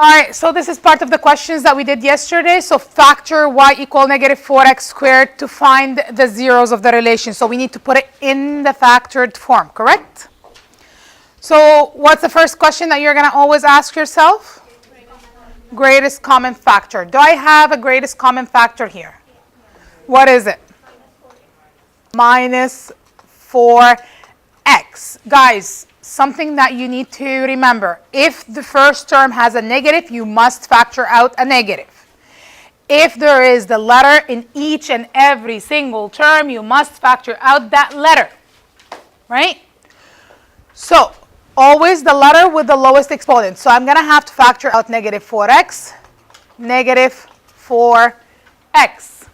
All right, so this is part of the questions that we did yesterday. So factor y equal negative 4x squared to find the zeros of the relation. So we need to put it in the factored form, correct? So what's the first question that you're going to always ask yourself? Greatest common factor. Do I have a greatest common factor here? What is it? Minus 4x. Guys, something that you need to remember. If the first term has a negative, you must factor out a negative. If there is the letter in each and every single term, you must factor out that letter, right? So always the letter with the lowest exponent. So I'm going to have to factor out negative 4x, negative 4x.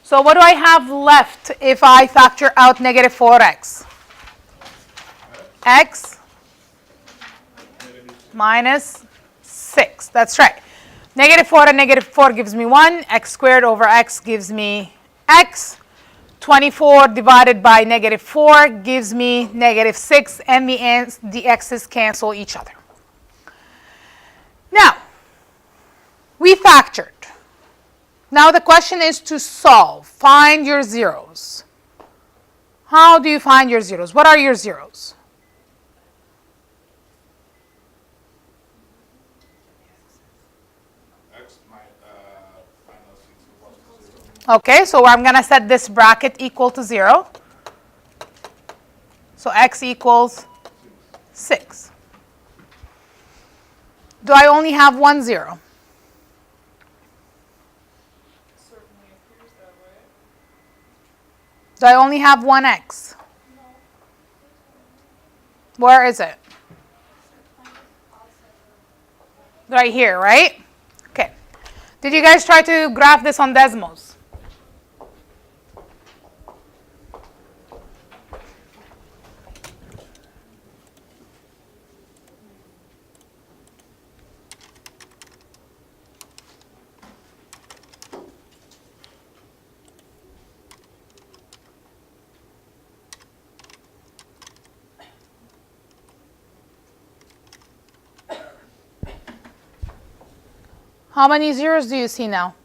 So what do I have left if I factor out negative 4x? X minus 6. That's right. Negative 4 and negative 4 gives me 1. X squared over x gives me x. 24 divided by negative 4 gives me negative 6. And the x's cancel each other. Now, we factored. Now the question is to solve. Find your zeros. How do you find your zeros? What are your zeros? Okay, so I'm going to set this bracket equal to 0. So x equals 6. Do I only have one 0? Do I only have one x? Where is it? Right here, right? Okay. Did you guys try to graph this on Desmos? How many zeros do you see now?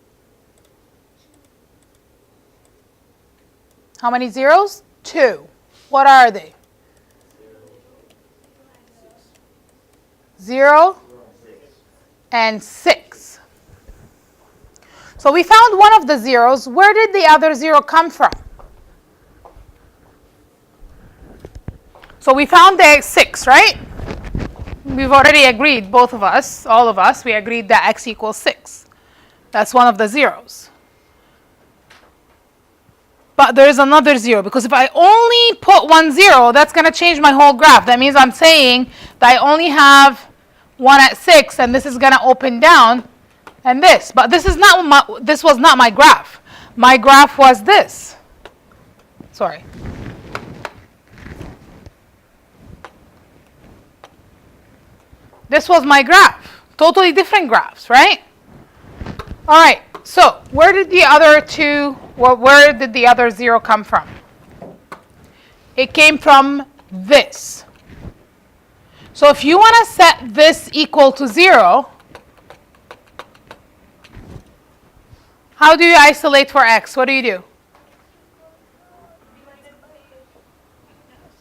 How many zeros? 2. What are they? 0 and 6. So we found one of the zeros. Where did the other 0 come from? So we found the 6, right? We've already agreed, both of us, all of us, we agreed that x equals 6. That's one of the zeros. But there is another 0, because if I only put one 0, that's going to change my whole graph. That means I'm saying that I only have 1 at 6, and this is going to open down, and this. But this was not my graph. My graph was this. Sorry. This was my graph. Totally different graphs, right? All right. So where did the other 0 come from? It came from this. So if you want to set this equal to 0, how do you isolate for x? What do you do?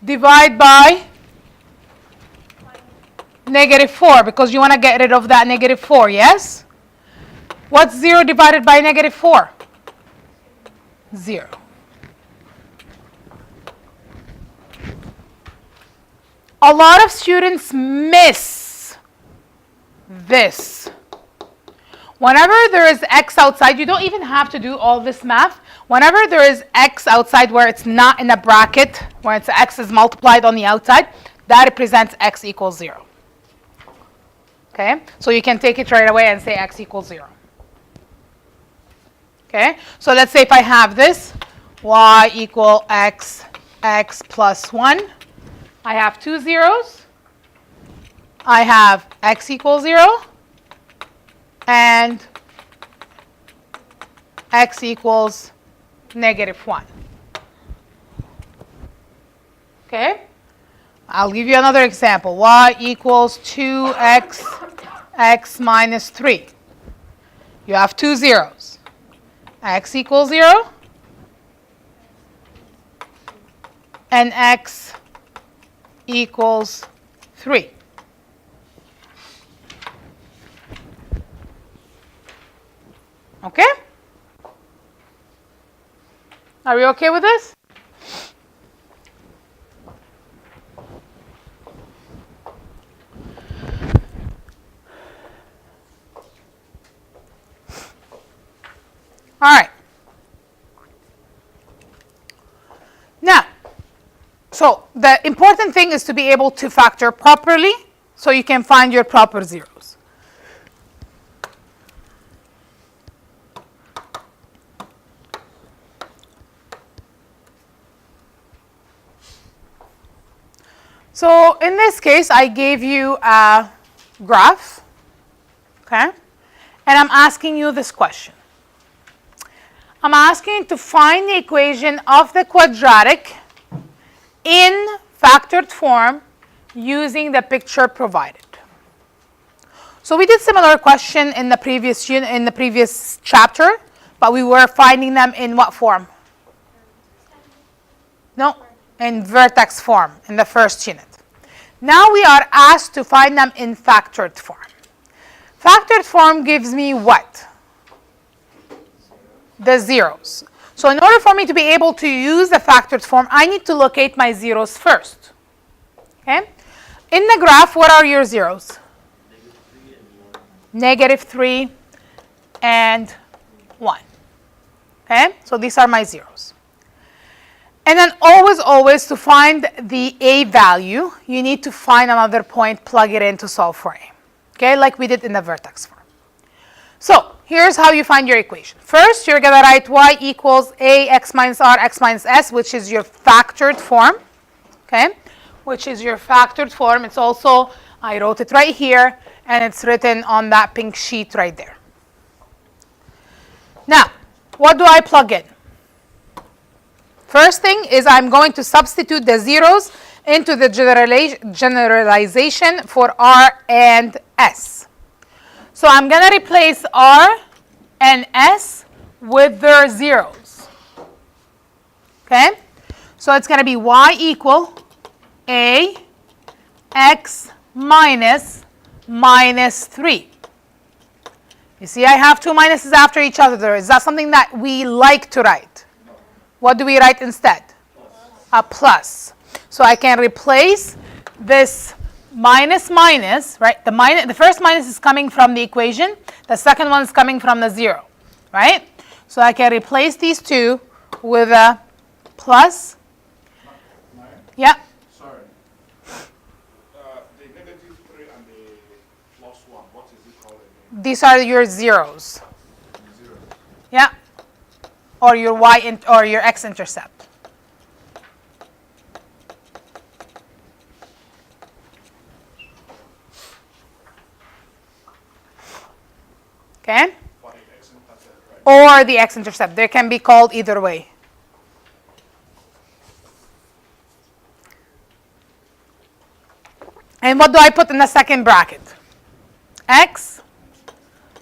Divide by negative 4, because you want to get rid of that negative 4, yes? What's 0 divided by negative 4? 0. A lot of students miss this. Whenever there is x outside, you don't even have to do all this math. Whenever there is x outside where it's not in a bracket, where it's x is multiplied on the outside, that represents x equals 0. Okay, so you can take it right away and say x equals 0. Okay, so let's say if I have this, y equal x plus 1. I have 2 zeros. I have x equals 0 and x equals negative 1. Okay, I'll give you another example. Y equals 2x x minus 3. You have two zeros. X equals 0 and x equals 3. Okay? Are we okay with this? All right. Now, so the important thing is to be able to factor properly so you can find your proper zeros. So in this case, I gave you a graph, okay? And I'm asking you this question. I'm asking you to find the equation of the quadratic in factored form using the picture provided. So we did similar question in the previous chapter, but we were finding them in what form? No, in vertex form in the first unit. Now we are asked to find them in factored form. Factored form gives me what? The zeros. So in order for me to be able to use the factored form, I need to locate my zeros first. Okay? In the graph, what are your zeros? -3 and 1. Okay? So these are my zeros. And then always, to find the a value, you need to find another point, plug it in to solve for a. Okay, like we did in the vertex form. So here's how you find your equation. First, you're going to write y equals a x minus r x minus s, which is your factored form. Okay, which is your factored form. It's also, I wrote it right here, and it's written on that pink sheet right there. Now, what do I plug in? First thing is I'm going to substitute the zeros into the generalization for r and s. So I'm going to replace r and s with their zeros. Okay? So it's going to be y equal a x minus 3. You see, I have two minuses after each other. Is that something that we like to write? What do we write instead? A plus. So I can replace this minus, right? The first minus is coming from the equation. The second one is coming from the 0, right? So I can replace these two with a plus. Yeah? Sorry. The -3 and the +1, what is it called again? These are your zeros. Zeros. Yeah? Or your or your x-intercept. Okay? For the x-intercept, right? Or the x-intercept. They can be called either way. And what do I put in the second bracket? X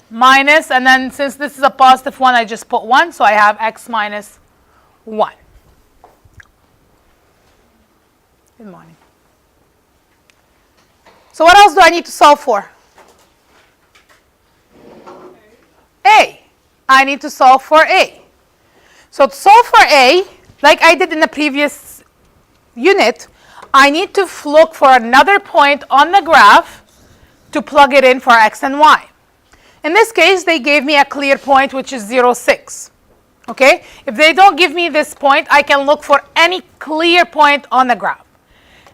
minus, and then since this is a positive 1, I just put 1, so I have x minus 1. Good morning. So what else do I need to solve for? A. I need to solve for A. So to solve for A, like I did in the previous unit, I need to look for another point on the graph to plug it in for x and y. In this case, they gave me a clear point, which is 0, 6. Okay? If they don't give me this point, I can look for any clear point on the graph.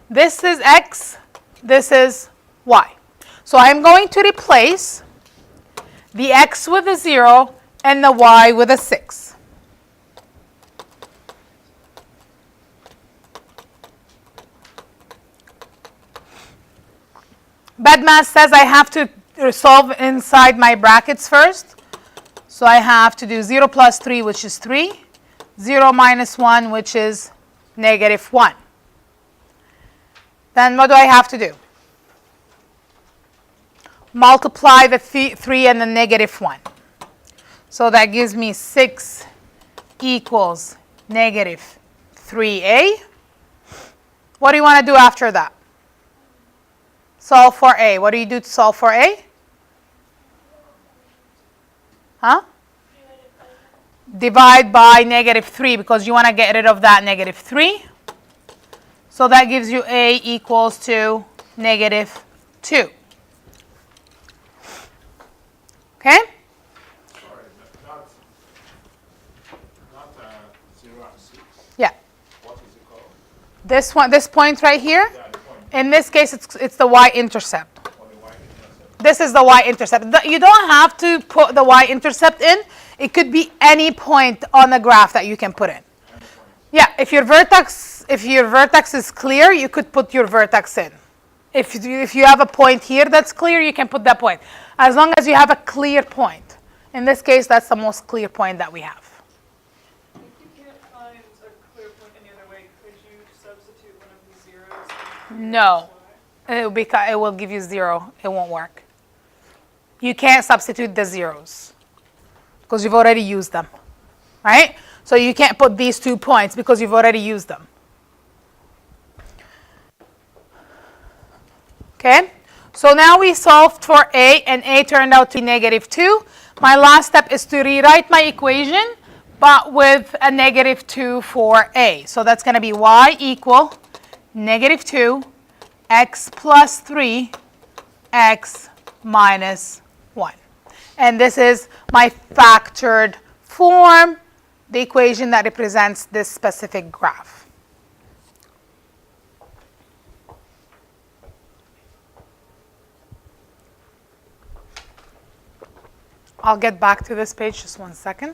This is x, this is y. So I'm going to replace the x with a 0 and the y with a 6. Bedmass says I have to resolve inside my brackets first. So I have to do 0 plus 3, which is 3, 0 minus 1, which is -1. Then what do I have to do? multiply the 3 and the negative 1. So that gives me 6 equals negative 3a. What do you want to do after that? Solve for a. What do you do to solve for a? Huh? Divide by negative 3 because you want to get rid of that negative 3. So that gives you a equals to negative 2. Okay? Sorry, not 0 and 6. Yeah. What is it called? This one, this point right here. Yeah, the point. In this case, it's the y-intercept. Or the y-intercept. This is the y-intercept. You don't have to put the y-intercept in. It could be any point on the graph that you can put in. Yeah, if your vertex is clear, you could put your vertex in. If you have a point here that's clear, you can put that point. As long as you have a clear point. In this case, that's the most clear point that we have. If you can't find a clear point any other way, could you substitute one of these zeros? No. It will give you 0. It won't work. You can't substitute the zeros because you've already used them, right? So you can't put these 2 points because you've already used them. Okay? So now we solved for a, and a turned out to be negative 2. My last step is to rewrite my equation, but with a negative 2 for a. So that's going to be y equal negative 2, x plus 3, x minus 1. And this is my factored form, the equation that represents this specific graph. I'll get back to this page just 1 second.